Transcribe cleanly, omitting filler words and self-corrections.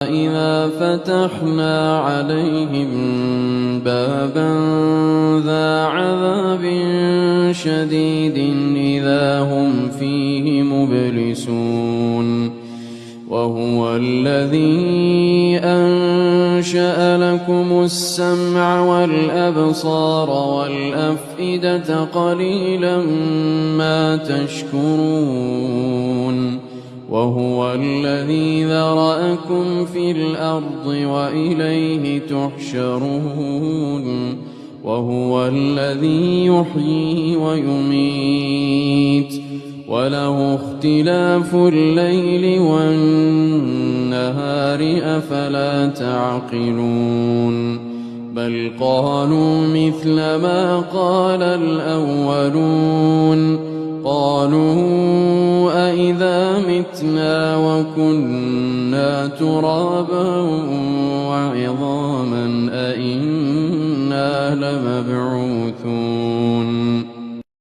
إِذَا فَتَحْنَا عَلَيْهِم بَابًا ذَا عَذَابٍ شَدِيدٍ إِذَا هُمْ فِيهِ مُبْلِسُونَ وَهُوَ الَّذِي أَنشَأَ لَكُمُ السَّمْعَ وَالْأَبْصَارَ وَالْأَفْئِدَةَ قَلِيلًا مَا تَشْكُرُونَ وَهُوَ الَّذِي ذَرَأَكُمْ فِي الْأَرْضِ وَإِلَيْهِ تُحْشَرُونَ وَهُوَ الَّذِي يُحْيِي وَيُمِيتُ وَلَهُ اخْتِلَافُ اللَّيْلِ وَالنَّهَارِ أَفَلَا تَعْقِلُونَ بَلْ قَالُوا مِثْلَ مَا قَالَ الْأَوَّلُونَ قَالُوا أَإِذَا مِتْنَا وَكُنَّا تُرَابًا وَعِظَامًا أَإِنَّا لَمَبْعُوثُونَ